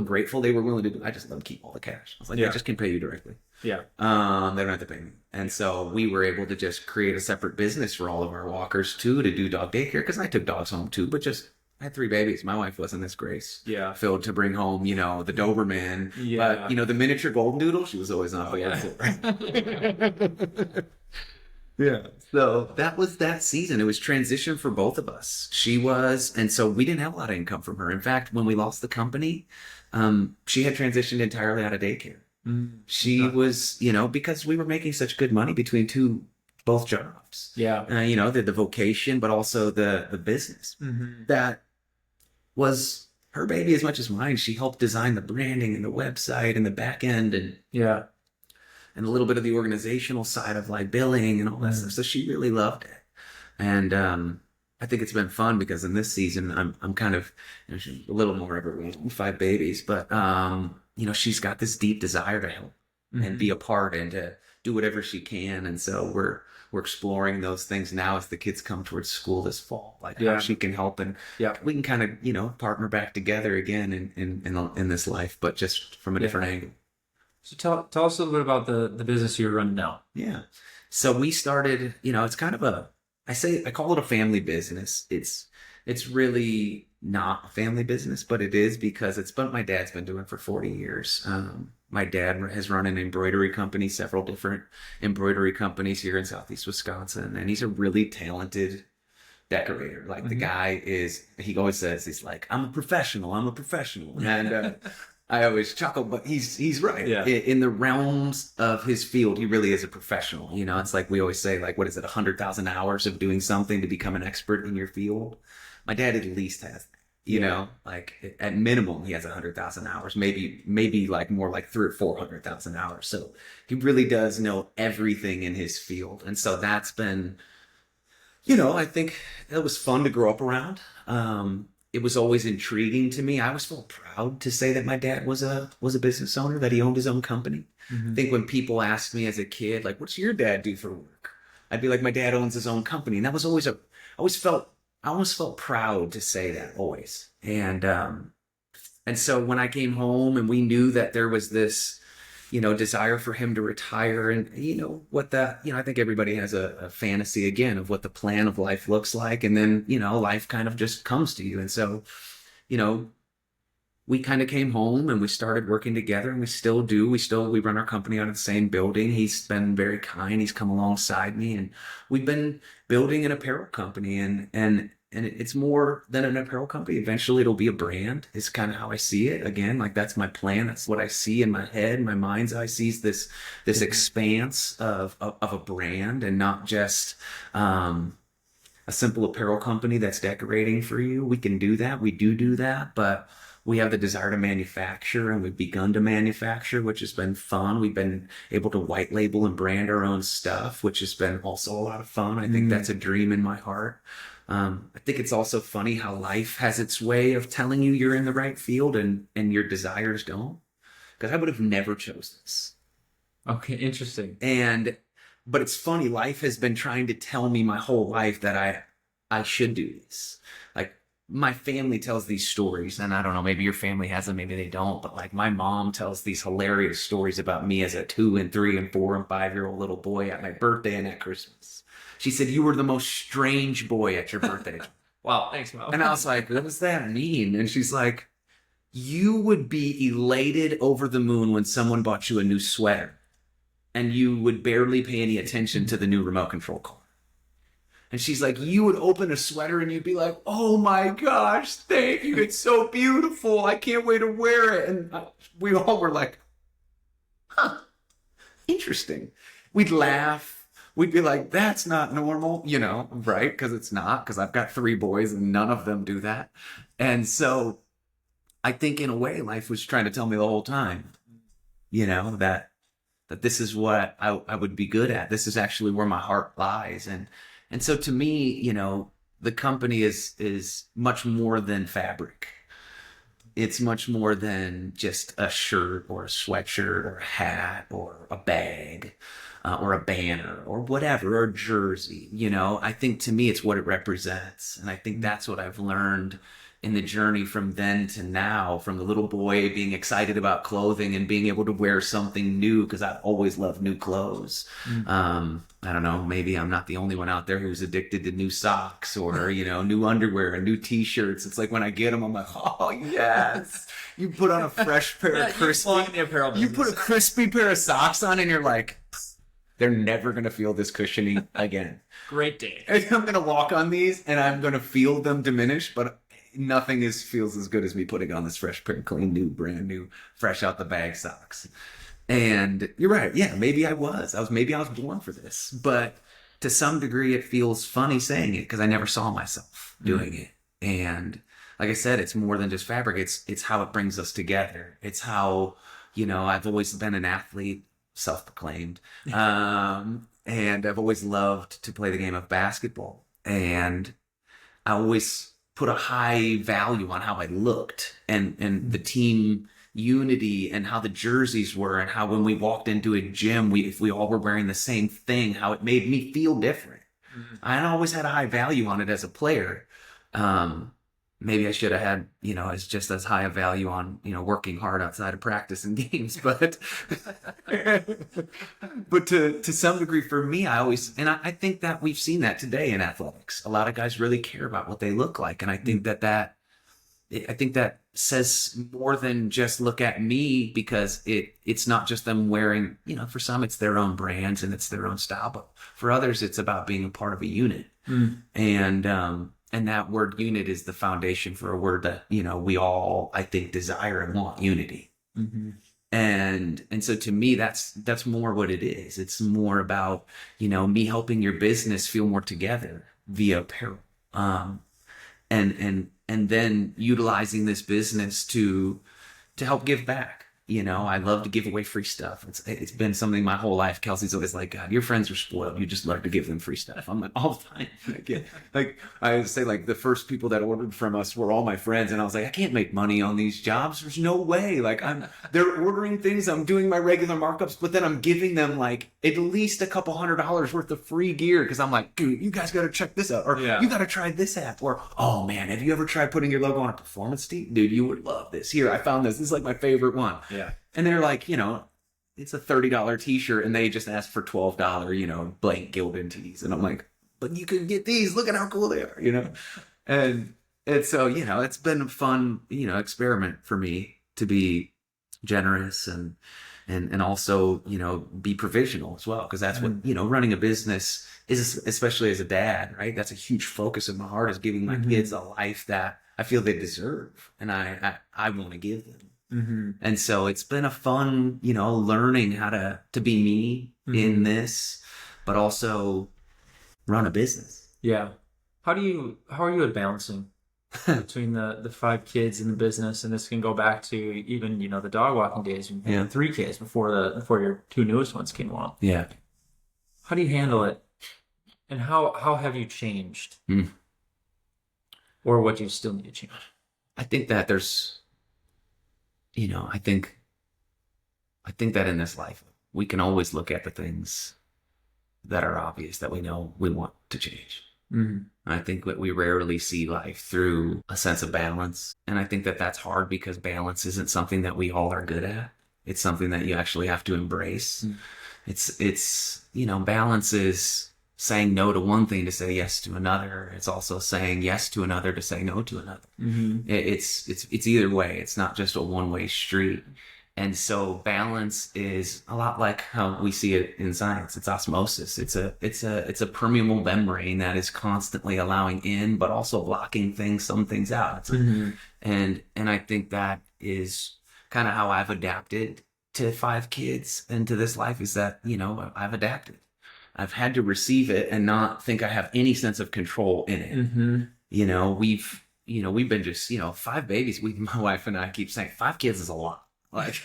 [SPEAKER 2] grateful they were willing to do. I just let them keep all the cash. I was like, I just can pay you directly.
[SPEAKER 1] Yeah.
[SPEAKER 2] They don't have to pay me. And so we were able to just create a separate business for all of our walkers too, to do dog daycare, because I took dogs home too, but just I had 3 babies. My wife wasn't this grace.
[SPEAKER 1] Yeah.
[SPEAKER 2] Filled to bring home, the Doberman.
[SPEAKER 1] Yeah.
[SPEAKER 2] But, the miniature golden doodle, she was always on board for. Yeah. So that was that season. It was transition for both of us. She was, and so we didn't have a lot of income from her. In fact, when we lost the company, she had transitioned entirely out of daycare. She was, because we were making such good money between both jobs.
[SPEAKER 1] Yeah.
[SPEAKER 2] The vocation, but also the business. That was her baby as much as mine. She helped design the branding and the website and the back end and a little bit of the organizational side of like billing and all that stuff. So she really loved it. And I think it's been fun because in this season I'm kind of a little more evergreen, 5 babies, but she's got this deep desire to help and be a part and to do whatever she can. And so we're exploring those things now as the kids come towards school this fall, like how she can help, and we can kind of partner back together again in this life, but just from a different angle.
[SPEAKER 1] So tell us a little bit about the business you're running now.
[SPEAKER 2] Yeah. So we started, it's kind of I call it a family business. It's really not a family business, but it is because it's what my dad's been doing for 40 years. My dad has run an embroidery company, several different embroidery companies here in Southeast Wisconsin. And he's a really talented decorator. Like the guy he always says, he's like, I'm a professional. And I always chuckle, but he's right. Yeah. In the realms of his field, he really is a professional. It's like we always say, like, what is it, 100,000 hours of doing something to become an expert in your field? My dad at least has that. Like at minimum, he has 100,000 hours, maybe like more like 300,000 or 400,000 hours. So he really does know everything in his field. And so that's been, I think it was fun to grow up around. It was always intriguing to me. I always felt proud to say that my dad was a business owner, that he owned his own company. I think when people asked me as a kid, like, what's your dad do for work? I'd be like, my dad owns his own company. And that was always I almost felt proud to say that always. And so when I came home and we knew that there was this, desire for him to retire, and I think everybody has a fantasy again of what the plan of life looks like. And then, life kind of just comes to you. And so, we kind of came home and we started working together, and we still do. We run our company out of the same building. He's been very kind. He's come alongside me, and we've been building an apparel company, and it's more than an apparel company. Eventually it'll be a brand. It's kind of how I see it. Again, like that's my plan. That's what I see in my head, my mind's eye sees this expanse of a brand, and not just, a simple apparel company that's decorating for you. We can do that. We do that, but we have the desire to manufacture, and we've begun to manufacture, which has been fun. We've been able to white label and brand our own stuff, which has been also a lot of fun. I think that's a dream in my heart. I think it's also funny how life has its way of telling you you're in the right field and your desires don't. Because I would have never chose this.
[SPEAKER 1] Okay, interesting.
[SPEAKER 2] But it's funny, life has been trying to tell me my whole life that I should do this. Like, my family tells these stories, and I don't know, maybe your family has them, maybe they don't, but like my mom tells these hilarious stories about me as a 2 and 3 and 4 and 5-year-old little boy at my birthday and at Christmas. She said, you were the most strange boy at your birthday.
[SPEAKER 1] Wow, thanks, Mom.
[SPEAKER 2] And I was like, what does that mean? And she's like, you would be elated over the moon when someone bought you a new sweater, and you would barely pay any attention to the new remote control car. And she's like, you would open a sweater and you'd be like, oh my gosh, thank you. It's so beautiful. I can't wait to wear it. And we all were like, huh, interesting. We'd laugh. We'd be like, that's not normal, right? Because it's not, because I've got 3 boys and none of them do that. And so I think in a way, life was trying to tell me the whole time, that this is what I would be good at. This is actually where my heart lies. And so to me, the company is much more than fabric. It's much more than just a shirt or a sweatshirt or a hat or a bag or a banner or whatever, or a jersey. You know, I think to me it's what it represents. And I think that's what I've learned in the journey from then to now, from the little boy being excited about clothing and being able to wear something new, because I've always loved new clothes. I don't know, maybe I'm not the only one out there who's addicted to new socks or, you know, new underwear and new t-shirts. It's like when I get them, I'm like, oh yes, you put on a fresh pair of you put a crispy pair of socks on and you're like, they're never going to feel this cushiony again.
[SPEAKER 1] Great day.
[SPEAKER 2] And I'm going to walk on these and I'm going to feel them diminish, but nothing feels as good as me putting on this fresh pair of clean, new, brand new, fresh out the bag socks. And you're right. Yeah, maybe I was born for this, but to some degree it feels funny saying it because I never saw myself doing it. And like I said, it's more than just fabric. It's how it brings us together. It's how, you know, I've always been an athlete, self-proclaimed. And I've always loved to play the game of basketball. And I always put a high value on how I looked and the team unity and how the jerseys were and how when we walked into a gym, if we all were wearing the same thing, how it made me feel different. I always had a high value on it as a player. Maybe I should have had, you know, as high a value on, you know, working hard outside of practice and games, but to some degree for me, I think that we've seen that today in athletics. A lot of guys really care about what they look like. And I think that says more than just look at me, because it's not just them wearing, you know, for some it's their own brands and it's their own style, but for others it's about being a part of a unit. And that word unit is the foundation for a word that, you know, we all, I think, desire and want: unity. And so to me, that's more what it is. It's more about, you know, me helping your business feel more together via apparel. And then utilizing this business to help give back. You know, I love to give away free stuff. It's been something my whole life. Kelsey's always like, God, your friends are spoiled. You just love to give them free stuff. I'm like, all the time. Like I would say, like the first people that ordered from us were all my friends, and I was like, I can't make money on these jobs. There's no way. Like they're ordering things. I'm doing my regular markups, but then I'm giving them like at least a couple $100 worth of free gear because I'm like, dude, you guys got to check this out, or you got to try this app, or oh man, have you ever tried putting your logo on a performance tee? Dude, you would love this. Here, I found this. This is like my favorite one.
[SPEAKER 1] Yeah.
[SPEAKER 2] And they're like, you know, it's a $30 t-shirt and they just asked for $12, you know, blank Gildan tees. And I'm like, but you can get these. Look at how cool they are, you know? And so, you know, it's been a fun, you know, experiment for me to be generous and also, you know, be provisional as well. Because that's what, you know, running a business is, especially as a dad, right? That's a huge focus of my heart, is giving my kids a life that I feel they deserve and I want to give them. And so it's been a fun, you know, learning how to be me in this, but also run a business.
[SPEAKER 1] Yeah. How are you at balancing between the 5 kids in the business? And this can go back to even, you know, the dog walking days. You had 3 kids before your 2 newest ones came along. Yeah. How do you handle it? And how have you changed? Or what do you still need to change?
[SPEAKER 2] I think that there's, you know, I think that in this life, we can always look at the things that are obvious that we know we want to change. I think that we rarely see life through a sense of balance. And I think that that's hard because balance isn't something that we all are good at. It's something that you actually have to embrace. It's, you know, balance is saying no to one thing to say yes to another. It's also saying yes to another to say no to another. It's either way. It's not just a one-way street. And so balance is a lot like how we see it in science. It's osmosis. It's a permeable membrane that is constantly allowing in, but also blocking some things out. And I think that is kind of how I've adapted to 5 kids and to this life, is that, you know, I've adapted. I've had to receive it and not think I have any sense of control in it. You know, we've been just, you know, 5 babies. My wife and I keep saying 5 kids is a lot. Like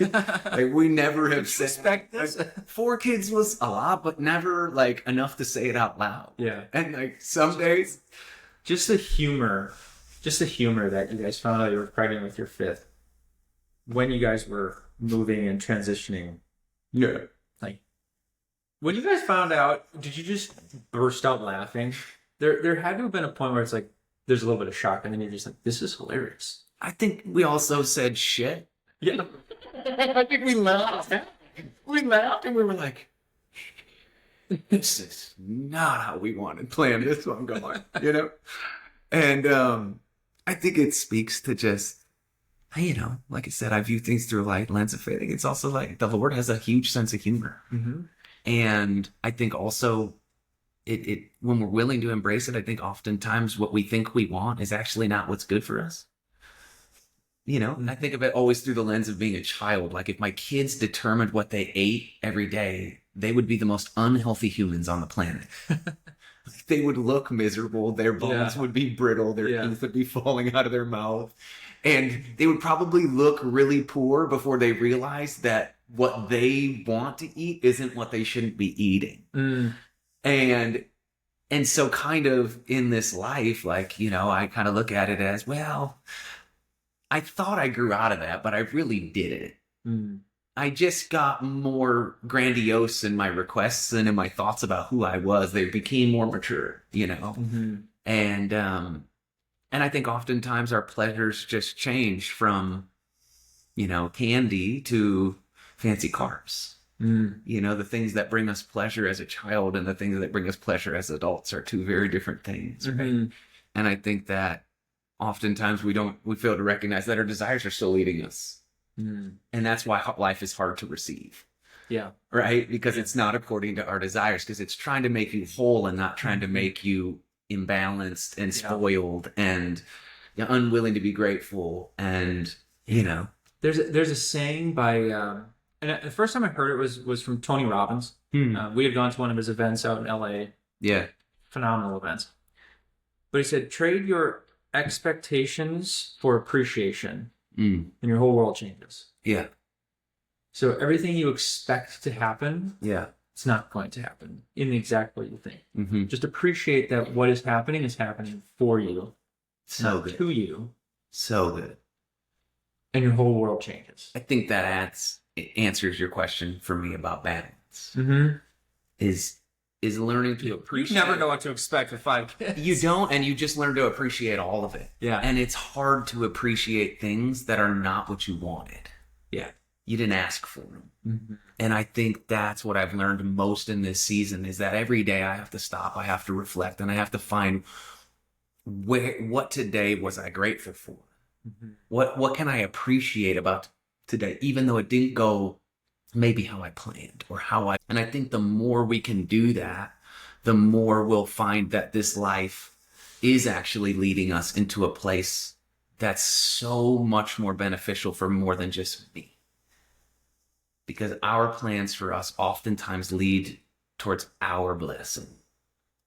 [SPEAKER 2] we never have said, like, 4 kids was a lot, but never like enough to say it out loud. Yeah. And like some days,
[SPEAKER 1] just the humor that you guys found out you were pregnant with your 5th. when you guys were moving and transitioning,
[SPEAKER 2] Yeah.
[SPEAKER 1] like when you guys found out, did you just burst out laughing? There had to have been a point where it's like there's a little bit of shock, and then you're just like, this is hilarious.
[SPEAKER 2] I think we also said shit.
[SPEAKER 1] Yeah.
[SPEAKER 2] I think we laughed. We laughed and we were like, this is not how we wanted to plan this one going, you know? And I think it speaks to just, you know, like I said, I view things through a light lens of faith. I think it's also like the Lord has a huge sense of humor.
[SPEAKER 1] Mm-hmm.
[SPEAKER 2] And I think also it when we're willing to embrace it, I think oftentimes what we think we want is actually not what's good for us. You know, I think of it always through the lens of being a child. Like if my kids determined what they ate every day, they would be the most unhealthy humans on the planet. They would look miserable. Their bones would be brittle. Their teeth would be falling out of their mouth. And they would probably look really poor before they realize that what they want to eat isn't what they shouldn't be eating.
[SPEAKER 1] Mm.
[SPEAKER 2] And so kind of in this life, like, you know, I kind of look at it as, well, I thought I grew out of that, but I really didn't.
[SPEAKER 1] Mm.
[SPEAKER 2] I just got more grandiose in my requests and in my thoughts about who I was. They became more mature, you know?
[SPEAKER 1] Mm-hmm.
[SPEAKER 2] And I think oftentimes our pleasures just change from, you know, candy to fancy cars.
[SPEAKER 1] Mm.
[SPEAKER 2] You know, the things that bring us pleasure as a child and the things that bring us pleasure as adults are two very different things. Right?
[SPEAKER 1] Mm-hmm.
[SPEAKER 2] And I think that oftentimes we fail to recognize that our desires are still leading us.
[SPEAKER 1] Mm.
[SPEAKER 2] And that's why life is hard to receive.
[SPEAKER 1] Yeah.
[SPEAKER 2] Right? Because it's not according to our desires, because it's trying to make you whole and not trying to make you imbalanced and spoiled and, you know, unwilling to be grateful. And, you know,
[SPEAKER 1] there's a saying by, and the first time I heard it was from Tony Robbins. We had gone to one of his events out in LA.
[SPEAKER 2] Yeah.
[SPEAKER 1] Phenomenal events. But he said, trade your expectations for appreciation and your whole world changes.
[SPEAKER 2] Yeah.
[SPEAKER 1] So everything you expect to happen, it's not going to happen in the exact way you think.
[SPEAKER 2] Mm-hmm.
[SPEAKER 1] Just appreciate that what is happening for you.
[SPEAKER 2] So
[SPEAKER 1] not
[SPEAKER 2] good.
[SPEAKER 1] To you.
[SPEAKER 2] So good.
[SPEAKER 1] And your whole world changes.
[SPEAKER 2] I think that it answers your question for me about balance.
[SPEAKER 1] Mm-hmm.
[SPEAKER 2] Is learning to appreciate.
[SPEAKER 1] You never know what to expect with 5 kids.
[SPEAKER 2] You don't, and you just learn to appreciate all of it.
[SPEAKER 1] Yeah.
[SPEAKER 2] And it's hard to appreciate things that are not what you wanted.
[SPEAKER 1] Yeah.
[SPEAKER 2] You didn't ask for them.
[SPEAKER 1] Mm-hmm.
[SPEAKER 2] And I think that's what I've learned most in this season is that every day I have to stop, I have to reflect, and I have to find what today was I grateful for? Mm-hmm. What can I appreciate about today, even though it didn't go maybe how I planned or and I think the more we can do that, the more we'll find that this life is actually leading us into a place that's so much more beneficial for more than just me. Because our plans for us oftentimes lead towards our blessing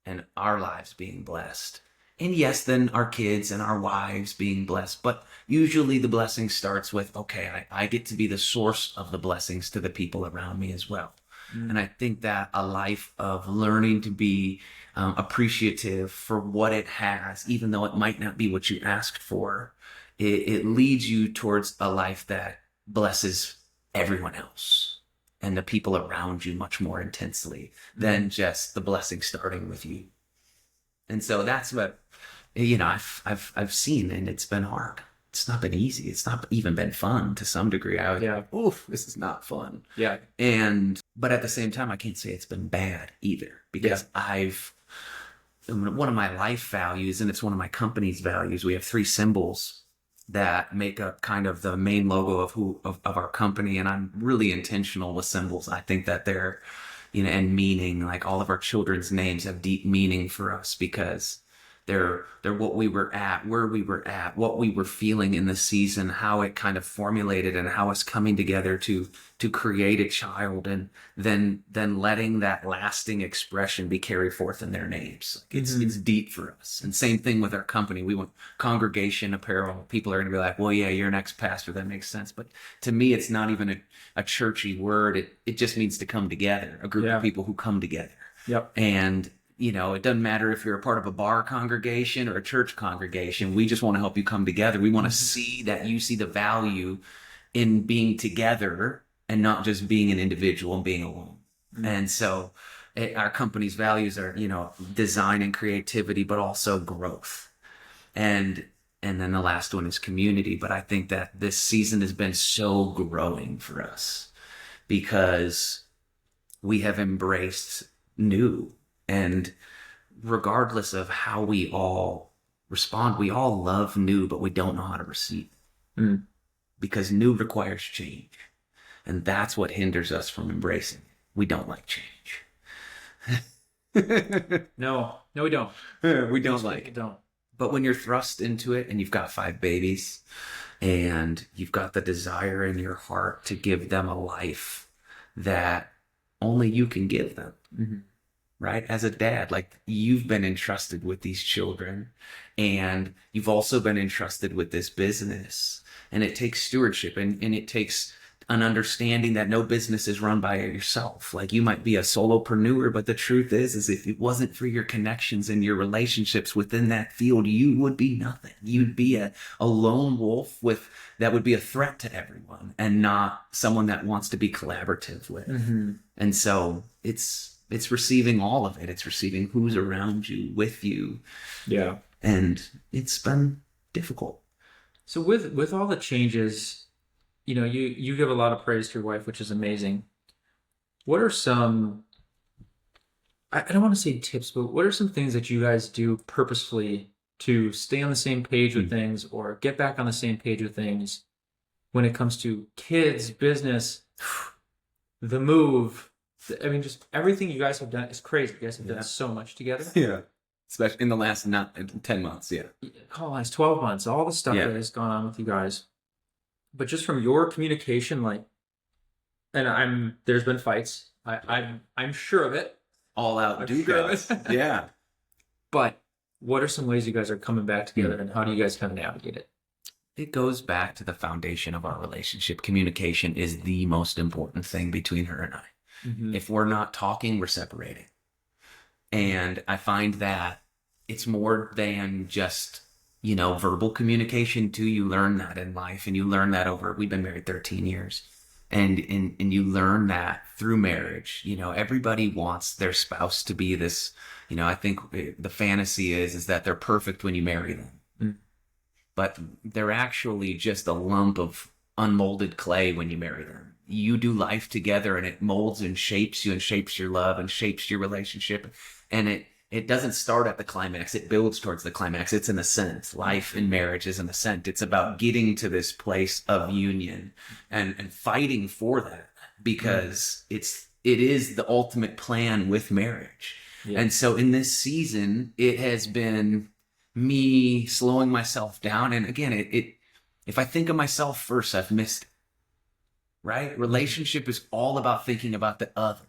[SPEAKER 2] and our lives being blessed. And yes, then our kids and our wives being blessed. But usually the blessing starts with, okay, I get to be the source of the blessings to the people around me as well. Mm. And I think that a life of learning to be appreciative for what it has, even though it might not be what you asked for, it leads you towards a life that blesses everyone else and the people around you much more intensely than just the blessing starting with you. And so that's what, you know, I've seen, and it's been hard. It's not been easy. It's not even been fun to some degree. Oof, this is not fun.
[SPEAKER 1] Yeah.
[SPEAKER 2] But at the same time, I can't say it's been bad either, because one of my life values, and it's one of my company's values, we have 3 symbols that make up kind of the main logo of our company. And I'm really intentional with symbols. I think that they're, you know, and meaning, like all of our children's names have deep meaning for us because they're what we were at, where we were at, what we were feeling in the season, how it kind of formulated and how it's coming together to create a child, and then letting that lasting expression be carried forth in their names. Like it's deep for us. And same thing with our company. We want congregation apparel. People are going to be like, well, yeah, you're an ex-pastor. That makes sense. But to me, it's not even a churchy word. It just means to come together, a group of people who come together.
[SPEAKER 1] Yep.
[SPEAKER 2] And, you know, it doesn't matter if you're a part of a bar congregation or a church congregation. We just want to help you come together. We want to see that you see the value in being together and not just being an individual and being alone. And so our company's values are, design and creativity, but also growth. And then the last one is community. But I think that this season has been so growing for us because we have embraced new. And regardless of how we all respond, we all love new, but we don't know how to receive it. Because new requires change. And that's what hinders us from embracing it. We don't like change.
[SPEAKER 1] No, we don't.
[SPEAKER 2] We don't like
[SPEAKER 1] We
[SPEAKER 2] it.
[SPEAKER 1] don't.
[SPEAKER 2] But when you're thrust into it and you've got 5 babies and you've got the desire in your heart to give them a life that only you can give them, right? As a dad, like you've been entrusted with these children and you've also been entrusted with this business, and it takes stewardship and it takes an understanding that no business is run by yourself. Like you might be a solopreneur, but the truth is if it wasn't for your connections and your relationships within that field, you would be nothing. You'd be a lone wolf that would be a threat to everyone and not someone that wants to be collaborative with. And so it's receiving all of it. It's receiving who's around you, with you.
[SPEAKER 1] Yeah.
[SPEAKER 2] And it's been difficult.
[SPEAKER 1] So with all the changes, you give a lot of praise to your wife, which is amazing. What are some, I don't want to say tips, but what are some things that you guys do purposefully to stay on the same page with things or get back on the same page with things when it comes to kids, business, the move? I mean, just everything you guys have done is crazy. You guys have done so much together.
[SPEAKER 2] Yeah. Especially in the last 10 months. Yeah.
[SPEAKER 1] Call last 12 months, all the stuff that has gone on with you guys. But just from your communication, there's been fights. I'm sure of it.
[SPEAKER 2] All out
[SPEAKER 1] I'm
[SPEAKER 2] do
[SPEAKER 1] sure
[SPEAKER 2] guys.
[SPEAKER 1] of it.
[SPEAKER 2] Yeah.
[SPEAKER 1] But what are some ways you guys are coming back together, and how do you guys kind of navigate it?
[SPEAKER 2] It goes back to the foundation of our relationship. Communication is the most important thing between her and I. If we're not talking, we're separating. And I find that it's more than just, verbal communication too. You learn that in life, and you learn that we've been married 13 years. And you learn that through marriage. Everybody wants their spouse to be this, I think the fantasy is that they're perfect when you marry them. But they're actually just a lump of unmolded clay when you marry them. You do life together and it molds and shapes you and shapes your love and shapes your relationship. And it doesn't start at the climax. It builds towards the climax. It's an ascent. Life in marriage is an ascent. It's about getting to this place of union and fighting for that, because it is the ultimate plan with marriage. Yeah. And so in this season, it has been me slowing myself down. And again, if I think of myself first, I've missed it. Right? Relationship is all about thinking about the other.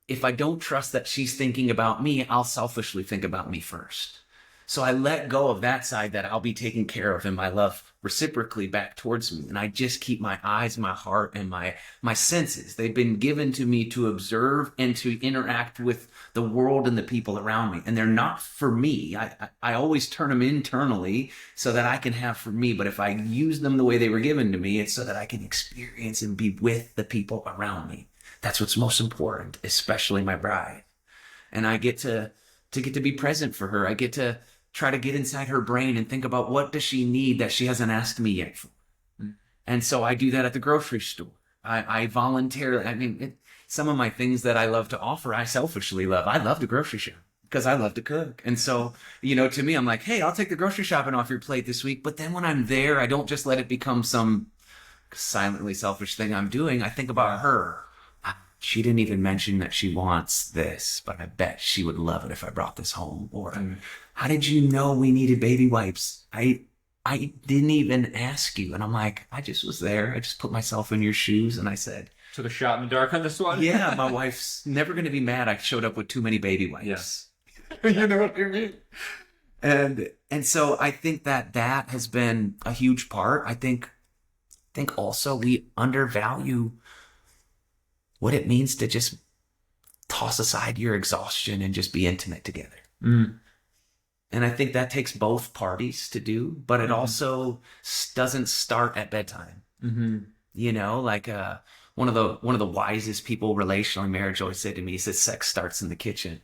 [SPEAKER 2] If I don't trust that she's thinking about me, I'll selfishly think about me first. So I let go of that side that I'll be taken care of in my love reciprocally back towards me. And I just keep my eyes, my heart, and my senses. They've been given to me to observe and to interact with the world and the people around me. And they're not for me. I always turn them internally so that I can have for me. But if I use them the way they were given to me, it's so that I can experience and be with the people around me. That's what's most important, especially my bride. And I get to be present for her. I get to try to get inside her brain and think about what does she need that she hasn't asked me yet for. And so I do that at the grocery store. I voluntarily, some of my things that I love to offer, I selfishly love. I love the grocery shop because I love to cook. And so, to me, I'm like, hey, I'll take the grocery shopping off your plate this week. But then when I'm there, I don't just let it become some silently selfish thing I'm doing. I think about her. She didn't even mention that she wants this, but I bet she would love it if I brought this home. Or how did you know we needed baby wipes? I didn't even ask you. And I'm like, I just was there. I just put myself in your shoes and I said,
[SPEAKER 1] took a shot in the dark on this one.
[SPEAKER 2] Yeah, my wife's never going to be mad I showed up with too many baby wipes. Yeah. You know what I mean? And so I think that has been a huge part. I think also we undervalue what it means to just toss aside your exhaustion and just be intimate together. And I think that takes both parties to do, but it also doesn't start at bedtime.
[SPEAKER 1] Mm-hmm.
[SPEAKER 2] You know, like one of the wisest people relationally marriage always said to me, he said, sex starts in the kitchen.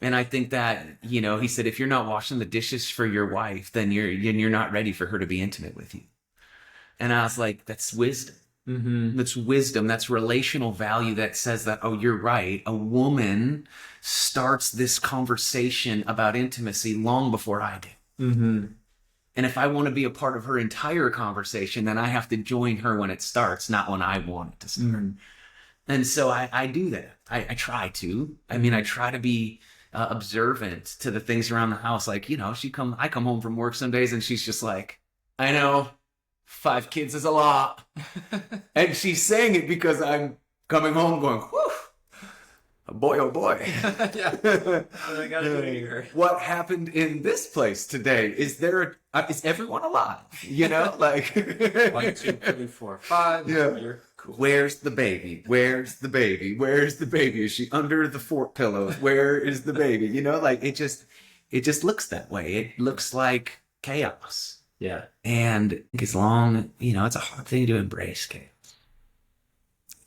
[SPEAKER 2] And I think that, he said, if you're not washing the dishes for your wife, then you're not ready for her to be intimate with you. And I was like, that's wisdom.
[SPEAKER 1] Mm-hmm.
[SPEAKER 2] That's wisdom. That's relational value that says that, oh, you're right. A woman starts this conversation about intimacy long before I do.
[SPEAKER 1] Mm-hmm.
[SPEAKER 2] And if I want to be a part of her entire conversation, then I have to join her when it starts, not when I want it to start.
[SPEAKER 1] Mm-hmm.
[SPEAKER 2] And so I do that. I try to. I mean, I try to be observant to the things around the house. Like, I come home from work some days and she's just like, I know 5 kids is a lot. And she's saying it because I'm coming home going, whew, boy, oh boy.
[SPEAKER 1] Yeah. I gotta do it here.
[SPEAKER 2] What happened in this place today? Is everyone alive? Like
[SPEAKER 1] 1, 2, 3, 4, 5.
[SPEAKER 2] Yeah.
[SPEAKER 1] You're cool.
[SPEAKER 2] Where's the baby? Where's the baby? Where's the baby? Is she under the fork pillows? Where is the baby? Like it just looks that way. It looks like chaos.
[SPEAKER 1] Yeah.
[SPEAKER 2] And as long, it's a hard thing to embrace chaos.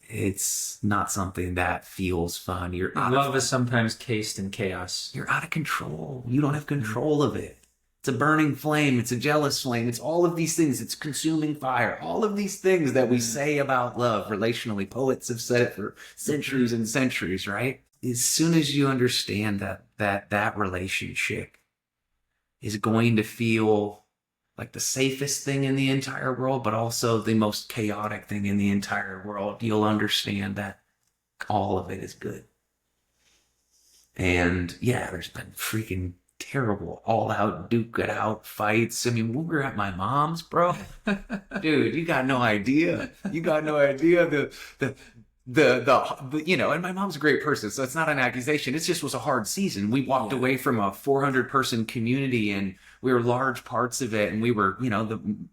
[SPEAKER 2] It's not something that feels fun.
[SPEAKER 1] Love is sometimes cased in chaos.
[SPEAKER 2] You're out of control. You don't have control of it. It's a burning flame. It's a jealous flame. It's all of these things. It's consuming fire. All of these things that we say about love relationally. Poets have said it for centuries and centuries, right? As soon as you understand that relationship is going to feel like the safest thing in the entire world, but also the most chaotic thing in the entire world, you'll understand that all of it is good. And yeah, there's been freaking terrible all-out, duke-it-out fights. I mean, when we were at my mom's, bro, dude, you got no idea. You got no idea and my mom's a great person, so it's not an accusation. It just was a hard season. We walked away from a 400-person community, and we were large parts of it, and we were,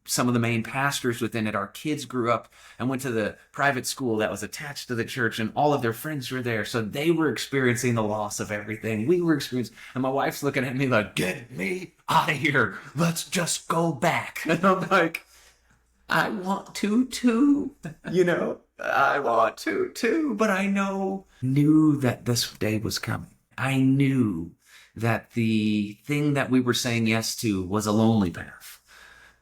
[SPEAKER 2] some of the main pastors within it. Our kids grew up and went to the private school that was attached to the church, and all of their friends were there. So they were experiencing the loss of everything. We were experiencing, and my wife's looking at me like, get me out of here. Let's just go back. And I'm like, I want to too, I want to too, but I knew that this day was coming. I knew that the thing that we were saying yes to was a lonely path,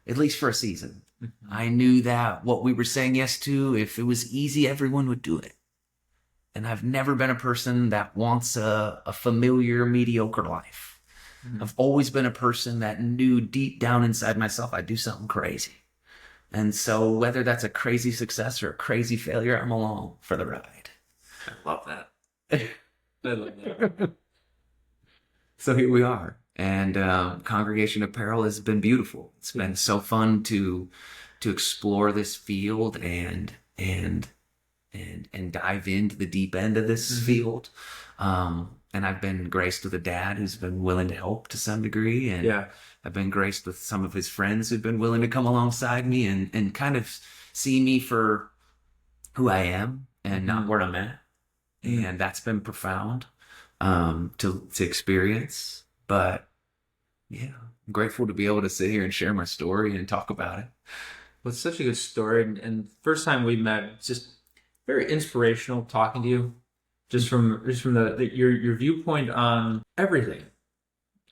[SPEAKER 2] at least for a season. Mm-hmm. I knew that what we were saying yes to, if it was easy, everyone would do it. And I've never been a person that wants a familiar, mediocre life. Mm-hmm. I've always been a person that knew deep down inside myself I'd do something crazy. And so whether that's a crazy success or a crazy failure, I'm along for the ride.
[SPEAKER 1] I love that. I love that.
[SPEAKER 2] So here we are. And Congregation Apparel has been beautiful. It's been so fun to explore this field and dive into the deep end of this field. And I've been graced with a dad who's been willing to help to some degree. And I've been graced with some of his friends who've been willing to come alongside me and kind of see me for who I am and not where I'm at. And that's been profound to experience. But yeah, I'm grateful to be able to sit here and share my story and talk about it.
[SPEAKER 1] Well, it's such a good story. And first time we met, it's just very inspirational talking to you. Just from your viewpoint on everything,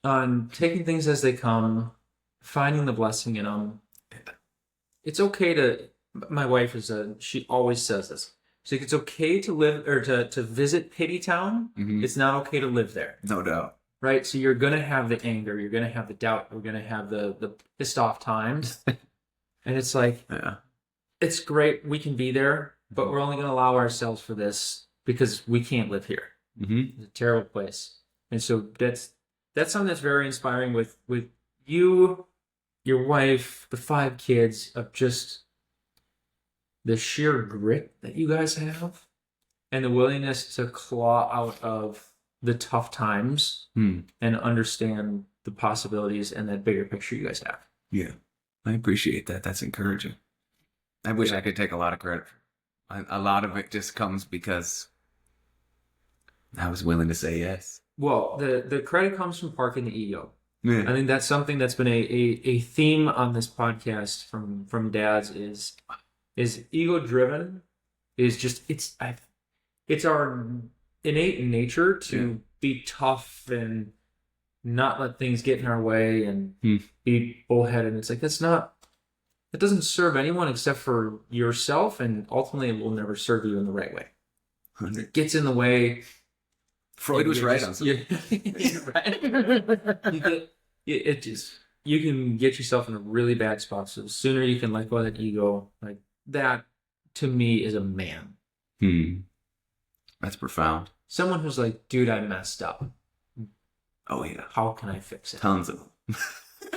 [SPEAKER 1] on taking things as they come, finding the blessing in them. It's okay to. My wife she always says this. She's like, it's okay to live or to visit Pity Town. Mm-hmm. It's not okay to live there.
[SPEAKER 2] No doubt.
[SPEAKER 1] Right. So you're gonna have the anger. You're gonna have the doubt. You're gonna have the pissed off times. And it's like, it's great. We can be there, but we're only gonna allow ourselves for this. Because we can't live here. Mm-hmm. It's a terrible place. And so that's something that's very inspiring with you, your wife, the 5 kids, of just the sheer grit that you guys have and the willingness to claw out of the tough times and understand the possibilities and that bigger picture you guys have.
[SPEAKER 2] Yeah, I appreciate that. That's encouraging. I wish I could take a lot of credit. A lot of it just comes because I was willing to say yes.
[SPEAKER 1] Well, the credit comes from parking the ego.
[SPEAKER 2] Yeah.
[SPEAKER 1] I think that's something that's been a theme on this podcast from dads is ego driven is just it's our innate nature to be tough and not let things get in our way and be bullheaded. It's like it doesn't serve anyone except for yourself, and ultimately it will never serve you in the right way. It gets in the way.
[SPEAKER 2] Freud was right on something.
[SPEAKER 1] You're right. You can get yourself in a really bad spot. So the sooner you can let go of that ego, like that, to me, is a man.
[SPEAKER 2] That's profound.
[SPEAKER 1] Someone who's like, dude, I messed up.
[SPEAKER 2] Oh yeah.
[SPEAKER 1] How can I fix it?
[SPEAKER 2] Tons of them.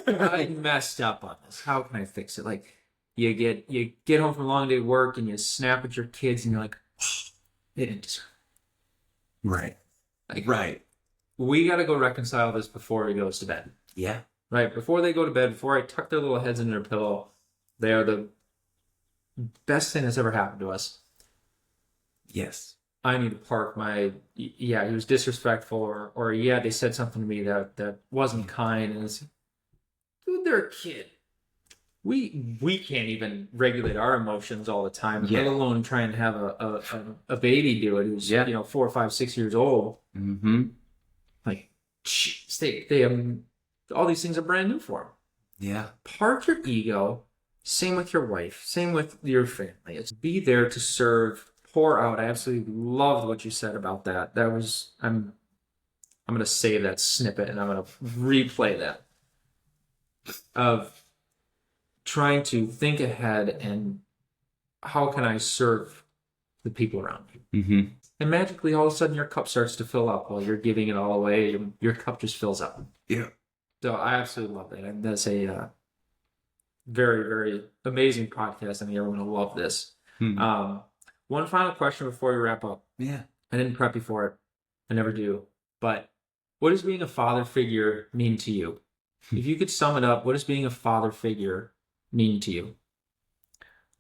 [SPEAKER 1] I messed up on this. How can I fix it? Like you get home from a long day of work and you snap at your kids and you're like, oh, they didn't deserve it.
[SPEAKER 2] Right.
[SPEAKER 1] Like,
[SPEAKER 2] right.
[SPEAKER 1] We got to go reconcile this before he goes to bed.
[SPEAKER 2] Yeah.
[SPEAKER 1] Right. Before they go to bed, before I tuck their little heads in their pillow, they are the best thing that's ever happened to us.
[SPEAKER 2] Yes.
[SPEAKER 1] I need to park he was disrespectful or they said something to me that wasn't kind. And it's, dude, they're a kid. We can't even regulate our emotions all the time, let alone try and have a baby do it who's 4, 5, 6 years old.
[SPEAKER 2] Mm-hmm.
[SPEAKER 1] Like, geez, they all these things are brand new for them. Yeah. Park your ego. Same with your wife. Same with your family. It's be there to serve, pour out. I absolutely loved what you said about that. That was I'm going to save that snippet and I'm going to replay that of trying to think ahead and how can I serve the people around you. Mm-hmm. And magically, all of a sudden, your cup starts to fill up while you're giving it all away. Your cup just fills up. Yeah. So I absolutely love that. And that's a very, very amazing podcast. I think everyone will love this. Mm-hmm. One final question before we wrap up. Yeah. I didn't prep you for it. I never do. But what does being a father figure mean to you? If you could sum it up, what does being a father figure mean to you?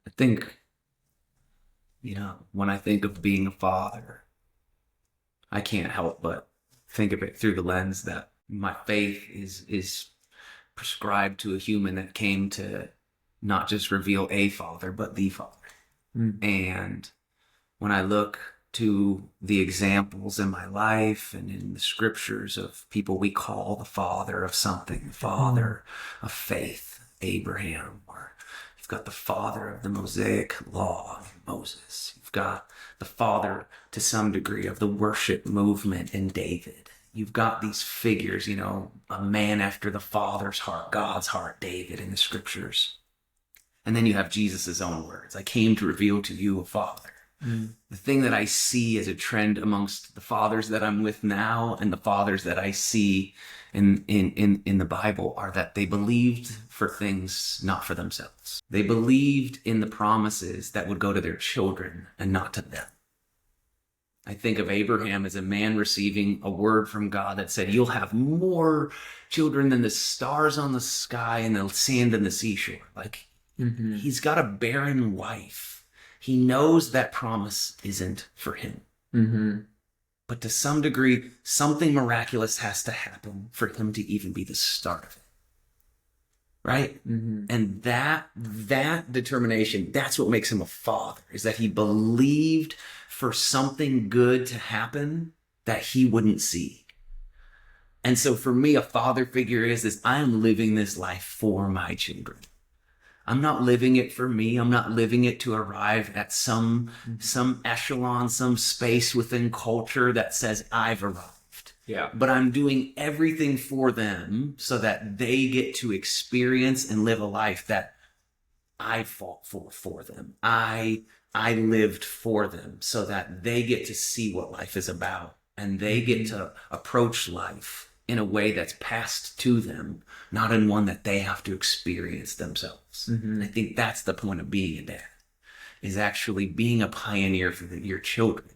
[SPEAKER 2] I think, when I think of being a father, I can't help but think of it through the lens that my faith is prescribed to a human that came to not just reveal a father, but the father. Mm. And when I look to the examples in my life and in the scriptures of people we call the father of something, the father of faith, Abraham, or you've got the father of the Mosaic law, Moses. You've got the father to some degree of the worship movement in David. You've got these figures, a man after the Father's heart, God's heart, David in the scriptures. And then you have Jesus' own words. I came to reveal to you a father. Mm. The thing that I see as a trend amongst the fathers that I'm with now and the fathers that I see in the Bible are that they believed for things not for themselves. They believed in the promises that would go to their children and not to them. I think of Abraham as a man receiving a word from God that said, you'll have more children than the stars on the sky and the sand on the seashore. Like, he's got a barren wife. He knows that promise isn't for him. Mm-hmm. But to some degree, something miraculous has to happen for him to even be the start of it. Right? Mm-hmm. And that determination, that's what makes him a father, is that he believed for something good to happen that he wouldn't see. And so for me, a father figure is this: I am living this life for my children. I'm not living it for me. I'm not living it to arrive at some echelon, some space within culture that says I've arrived. Yeah. But I'm doing everything for them so that they get to experience and live a life that I fought for them. I lived for them so that they get to see what life is about and they get to approach life in a way that's passed to them, not in one that they have to experience themselves. Mm-hmm. I think that's the point of being a dad, is actually being a pioneer for your children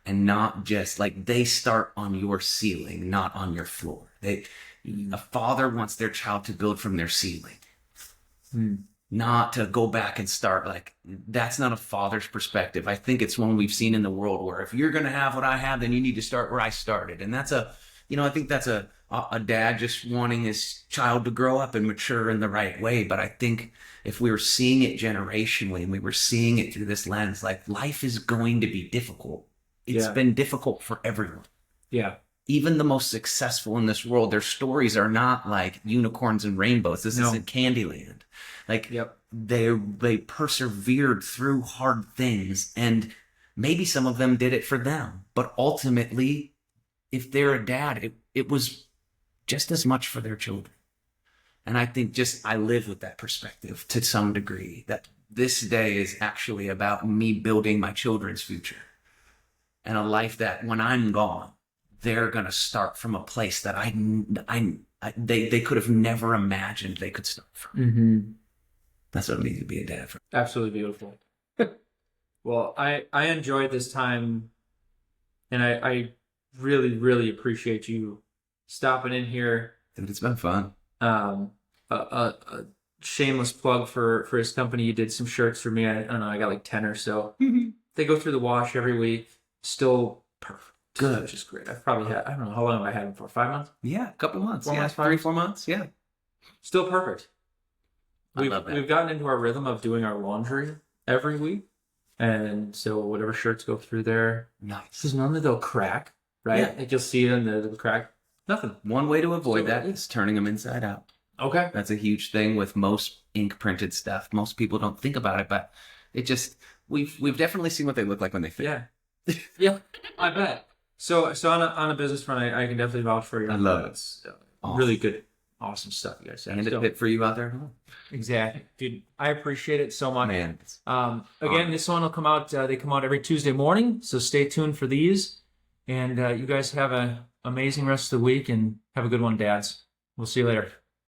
[SPEAKER 2] and not just like they start on your ceiling, not on your floor. A father wants their child to build from their ceiling. Not to go back and start. Like, that's not a father's perspective. I think it's one we've seen in the world where if you're going to have what I have, then you need to start where I started. And that's I think that's a a dad just wanting his child to grow up and mature in the right way. But I think if we were seeing it generationally and we were seeing it through this lens, like life is going to be difficult. It's
[SPEAKER 1] Yeah.
[SPEAKER 2] been difficult for everyone.
[SPEAKER 1] Yeah.
[SPEAKER 2] Even the most successful in this world, their stories are not like unicorns and rainbows. This
[SPEAKER 1] No.
[SPEAKER 2] isn't Candyland. Like
[SPEAKER 1] Yep.
[SPEAKER 2] they persevered through hard things, and maybe some of them did it for them. But ultimately, if they're a dad, it was just as much for their children. And I think I live with that perspective to some degree, that this day is actually about me building my children's future and a life that when I'm gone, they're going to start from a place that they could have never imagined they could start from.
[SPEAKER 1] Mm-hmm.
[SPEAKER 2] That's what it means to be a dad.
[SPEAKER 1] Absolutely beautiful. Well, I enjoyed this time, and I really, really appreciate you stopping in here.
[SPEAKER 2] Dude, it's been fun.
[SPEAKER 1] A shameless plug for his company. You did some shirts for me. I don't know, I got like 10 or so. They go through the wash every week. Still perfect.
[SPEAKER 2] Good.
[SPEAKER 1] Which is great. I've probably had, I don't know, how long have I had them for? 5 months?
[SPEAKER 2] Yeah, a couple months.
[SPEAKER 1] 4
[SPEAKER 2] Yeah,
[SPEAKER 1] months,
[SPEAKER 2] 3, 4 months. Yeah.
[SPEAKER 1] Still perfect.
[SPEAKER 2] I love that.
[SPEAKER 1] We've gotten into our rhythm of doing our laundry every week. And so whatever shirts go through there,
[SPEAKER 2] Nice.
[SPEAKER 1] because normally they'll crack, right?
[SPEAKER 2] Yeah.
[SPEAKER 1] Like you'll see it and they'll crack. Nothing.
[SPEAKER 2] One way to avoid
[SPEAKER 1] So-
[SPEAKER 2] that is turning them inside out.
[SPEAKER 1] Okay.
[SPEAKER 2] That's a huge thing with most ink printed stuff. Most people don't think about it, but it just we've definitely seen what they look like when they fit.
[SPEAKER 1] Yeah. Yeah, I bet. So on a business front, I can definitely vouch for you.
[SPEAKER 2] I love it.
[SPEAKER 1] It's
[SPEAKER 2] Awesome.
[SPEAKER 1] really good, awesome stuff you guys have.
[SPEAKER 2] And it
[SPEAKER 1] So-
[SPEAKER 2] fit for you out there at home.
[SPEAKER 1] Exactly, dude. I appreciate it so much.
[SPEAKER 2] Man.
[SPEAKER 1] Again, this one will come out. They come out every Tuesday morning, so stay tuned for these. And you guys have an amazing rest of the week, and have a good one, dads. We'll see you later.